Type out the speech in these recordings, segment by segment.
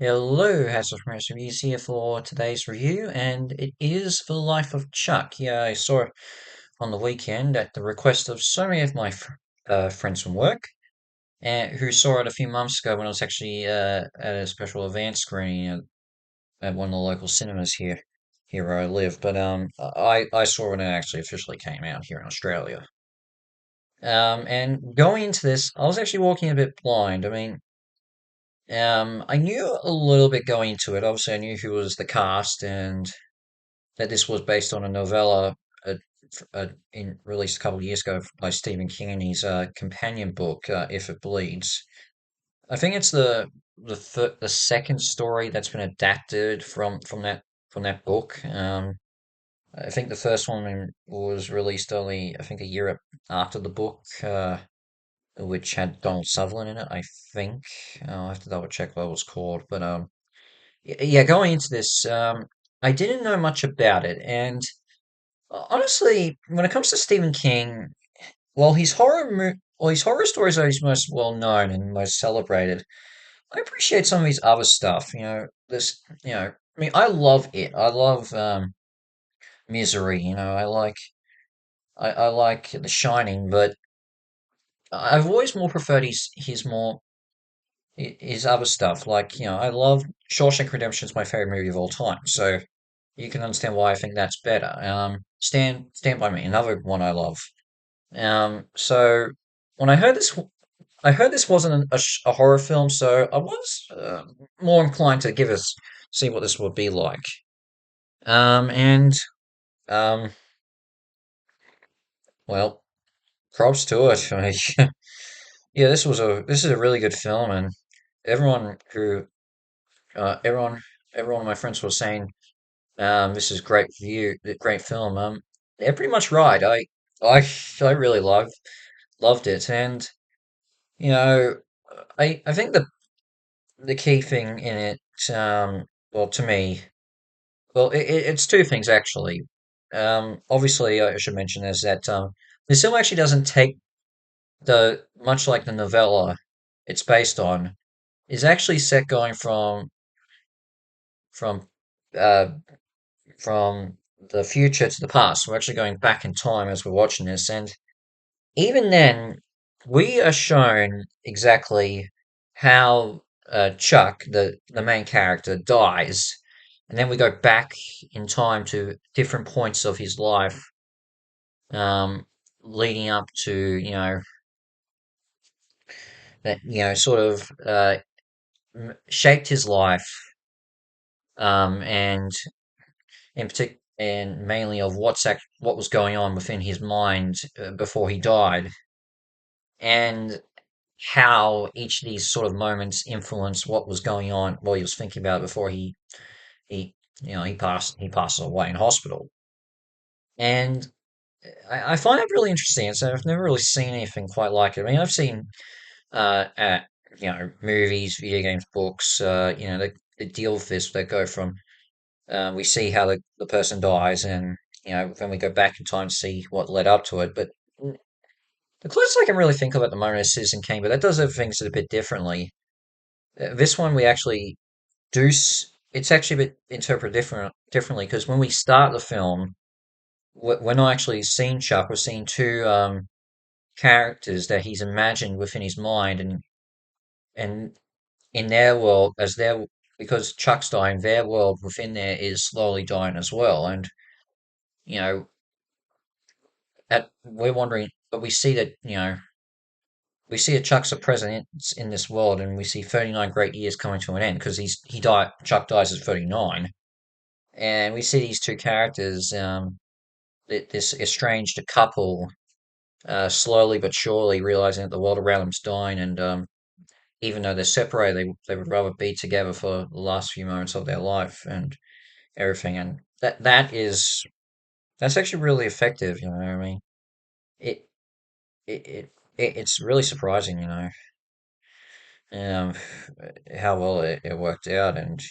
Hello, House of Reviews here for today's review, and it is The Life of Chuck. Yeah, I saw it on the weekend at the request of so many of my friends from work, who saw it a few months ago when I was actually at a special event screening at one of the local cinemas here where I live. But I saw it when it actually officially came out here in Australia. And going into this, I was actually walking a bit blind. I mean, I knew a little bit going into it. Obviously, I knew who was the cast and that this was based on a novella released a couple of years ago by Stephen King in his companion book, If It Bleeds. I think it's the second story that's been adapted from that book. I think the first one was released only, I think, a year after the book, which had Donald Sutherland in it. I think I'll have to double check what it was called, but yeah, going into this, I didn't know much about it, and honestly, when it comes to Stephen King, while his horror stories are his most well known and most celebrated, I appreciate some of his other stuff. I mean, I love it. I love Misery. I like The Shining, but I've always more preferred his other stuff. Like, I love Shawshank Redemption is my favorite movie of all time. So you can understand why I think that's better. Stand by Me, another one I love. So when I heard this wasn't a horror film, so I was more inclined to see what this would be like. And um, well, props to it. Yeah, this is a really good film, and everyone who everyone everyone of my friends was saying this is great film. They're pretty much right. I I really loved it, and you know, I think the key thing in it, well, to me, well, it's two things actually. Obviously, I should mention is that the film actually doesn't take the much like the novella it's based on is actually set going from uh from the future to the past. We're actually going back in time as we're watching this, and even then, we are shown exactly how Chuck, the main character, dies, and then we go back in time to different points of his life, leading up to that sort of shaped his life, and and mainly of what was going on within his mind before he died, and how each of these sort of moments influenced what was going on, what he was thinking about before he he passes away in hospital. And I find it really interesting. So I've never really seen anything quite like it. I mean, I've seen at movies, video games, books, that deal with this. That go from we see how the person dies, and then we go back in time to see what led up to it. But the closest I can really think of at the moment is Citizen Kane, but that does have things a bit differently. This one we actually it's actually a bit interpreted differently because when we start the film, we're not actually seeing Chuck. We're seeing two characters that he's imagined within his mind, and in their world, because Chuck's dying, their world within there is slowly dying as well. And you know, we're wondering, but we see that we see that Chuck's a presence in this world, and we see 39 great years coming to an end because he died. Chuck dies at 39, and we see these two characters, this estranged couple, slowly but surely realizing that the world around them's dying, and even though they're separated, they would rather be together for the last few moments of their life and everything. And that's actually really effective. I mean, it it, it's really surprising, um, how well it worked out. And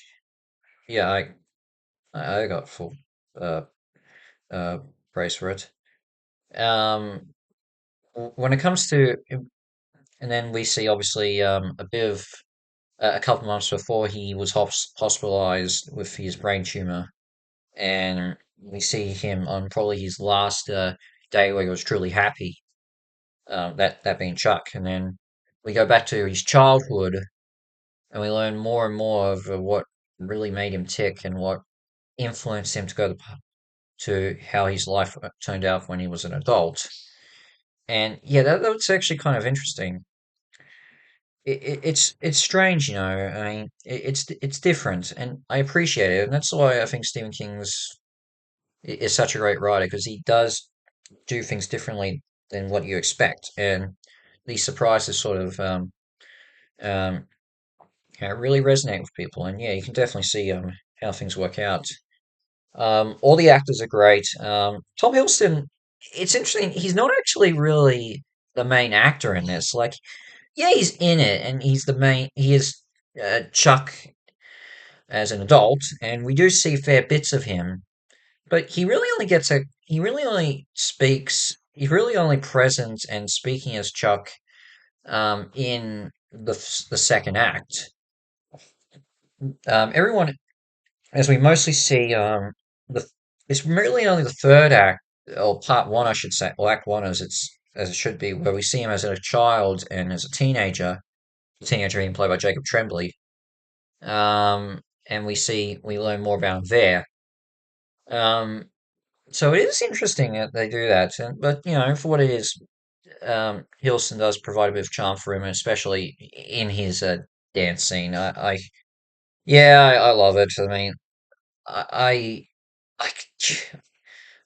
yeah, I got full uh uh praise for it. Um, when it comes to, and then we see obviously a bit of a couple months before he was hospitalized with his brain tumor, and we see him on probably his last day where he was truly happy. That being Chuck, and then we go back to his childhood, and we learn more and more of what really made him tick and what influenced him to go to how his life turned out when he was an adult. And yeah, that's actually kind of interesting. It's strange, you know. I mean, it's different, and I appreciate it, and that's why I think Stephen is such a great writer because he does do things differently than what you expect, and these surprises sort of um, really resonate with people. And yeah, you can definitely see how things work out. All the actors are great. Tom Hiddleston, it's interesting. He's not actually really the main actor in this. Like, yeah, he's in it, and he's the main. He is Chuck as an adult, and we do see fair bits of him. But he really only gets a. He really only speaks. He's really only present and speaking as Chuck in the second act. Everyone, as we mostly see, the it's really only the third act, or part one, I should say, or act one, as it should be, where we see him as a child and as a teenager. The teenager being played by Jacob Tremblay. And we learn more about him there. Um, so it is interesting that they do that, but you know, for what it is, Hilson does provide a bit of charm for him, especially in his dance scene. Yeah, I love it. I mean, I, I,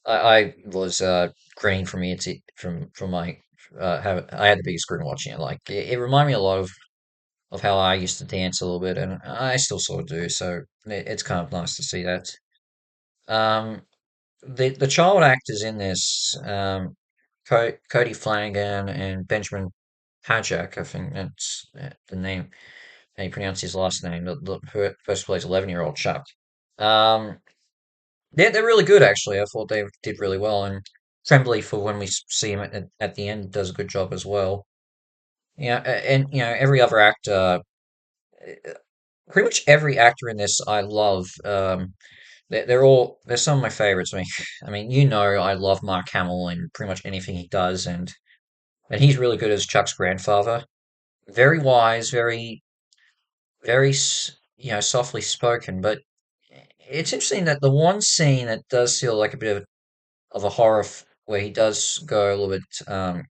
I was grinning from ear to from my I had the biggest grin watching it. Like it reminded me a lot of how I used to dance a little bit, and I still sort of do. So it's kind of nice to see that. Um, the child actors in this, Cody Flanagan and Benjamin Pajak, I think that's the name. How you pronounce his last name? The first plays 11-year-old Chuck. Um, they're really good actually. I thought they did really well, and Tremblay for when we see him at the end does a good job as well. Yeah, and you know every other actor, pretty much every actor in this I love. They're some of my favorites. I mean, you know, I love Mark Hamill and pretty much anything he does, and he's really good as Chuck's grandfather. Very wise, you know, softly spoken. But it's interesting that the one scene that does feel like a bit of a horror, where he does go a little bit, um,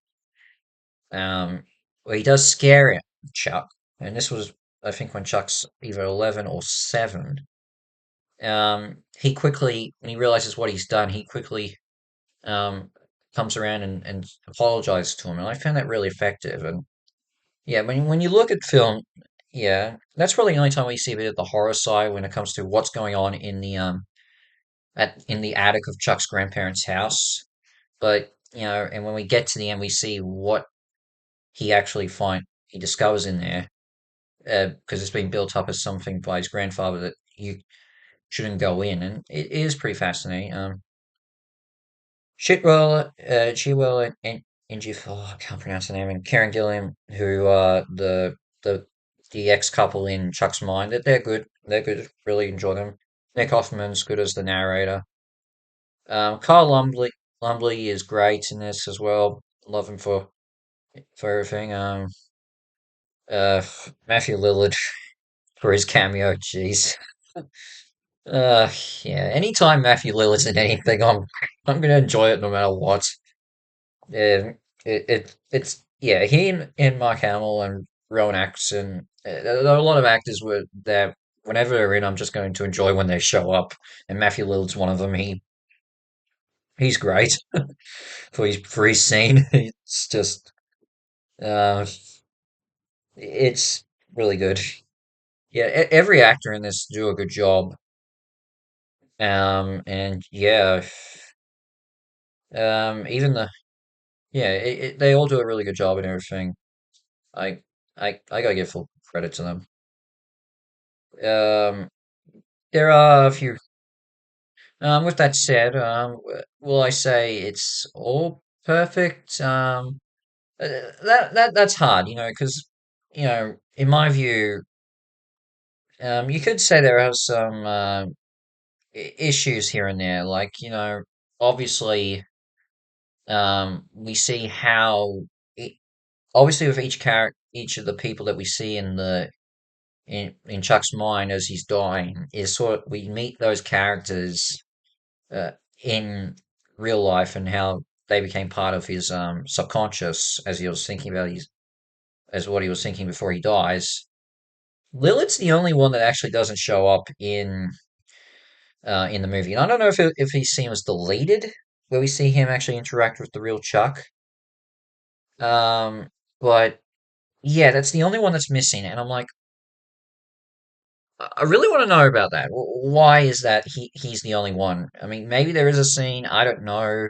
where he does scare Chuck, and this was, I think, when Chuck's either 11 or 7. He quickly, when he realizes what he's done, he quickly um, comes around and apologizes to him, and I found that really effective. And yeah, when you look at film, yeah, that's probably the only time we see a bit of the horror side when it comes to what's going on in the attic of Chuck's grandparents' house. But you know, and when we get to the end, we see what he discovers in there, because it's been built up as something by his grandfather that you shouldn't go in, and it is pretty fascinating. Chitwell and Jif, oh, I can't pronounce the name, and Karen Gilliam, who are the ex couple in Chuck's Mind, that they're good. They're good. Really enjoy them. Nick Offerman's good as the narrator. Kyle Lumbly is great in this as well. Love him for everything. Uh, Matthew Lillard for his cameo. Jeez. Uh, yeah. Anytime Matthew Lillard's in anything, I'm gonna enjoy it no matter what. Yeah, it's yeah. He and Mark Hamill and Rowan Atkinson. There are a lot of actors that whenever they're in, I'm just going to enjoy when they show up. And Matthew Lillard's one of them. He's great for his scene. It's just uh, it's really good. Yeah, every actor in this do a good job. And yeah, even yeah, they all do a really good job and everything. I I gotta give full credit to them. Um, there are a few. With that said, will I say it's all perfect? That's hard, you know, because you know, in my view. You could say there are some issues here and there, like obviously, we see how it, obviously with each character, each of the people that we see in the in Chuck's mind as he's dying is sort of we meet those characters uh, in real life and how they became part of his subconscious as he was thinking about his as what he was thinking before he dies. Lilith's the only one that actually doesn't show up in the movie, and I don't know if he's seen as deleted, where we see him actually interact with the real Chuck. Um, but yeah, that's the only one that's missing, and I'm like, I really want to know about that. Why is that he's the only one? I mean, maybe there is a scene I don't know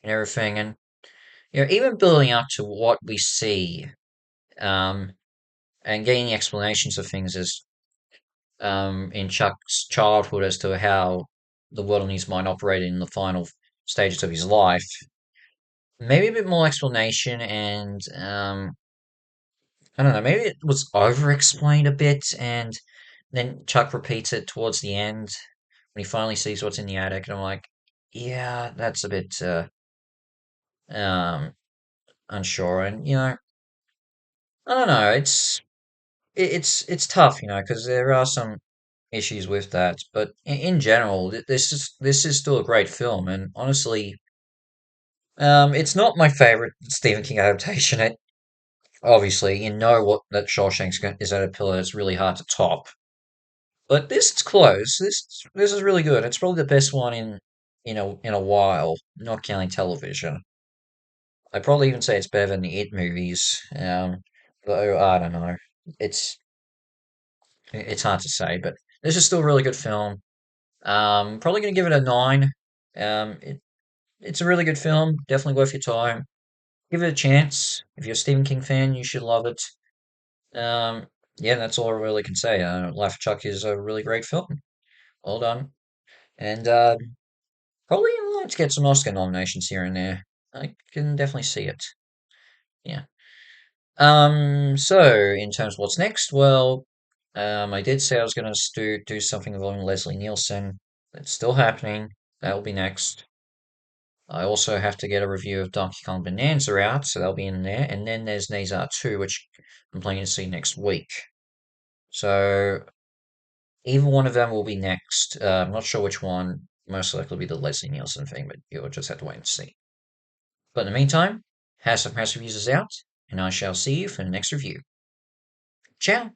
and everything, and even building up to what we see, um, and getting the explanations of things as in Chuck's childhood as to how the world in his mind operated in the final stages of his life. Maybe a bit more explanation, and I don't know, maybe it was over explained a bit, and then Chuck repeats it towards the end when he finally sees what's in the attic, and I'm like, yeah, that's a bit um, unsure, and I don't know, it's tough, because there are some issues with that, but in general, this is still a great film, and honestly, it's not my favorite Stephen King adaptation. It obviously you know what that is at a pillar. It's really hard to top, but this is close. This is really good. It's probably the best one in a while, not counting television. I'd probably even say it's better than the It movies. Though I don't know. It's it's hard to say, but this is still a really good film. Probably gonna give it a 9. It's a really good film. Definitely worth your time. Give it a chance. If you're a Stephen King fan, you should love it. Um, yeah, that's all I really can say. Life of Chuck is a really great film. Well done. And probably like to get some Oscar nominations here and there. I can definitely see it. Yeah. So in terms of what's next, well, I did say I was going to do something involving Leslie Nielsen. It's still happening. That will be next. I also have to get a review of Donkey Kong Bonanza out, so that'll be in there. And then there's Nazar 2, which I'm planning to see next week. So either one of them will be next. I'm not sure which one. Most likely be the Leslie Nielsen thing, but you'll just have to wait and see. But in the meantime, have some press reviews out, and I shall see you for the next review. Ciao!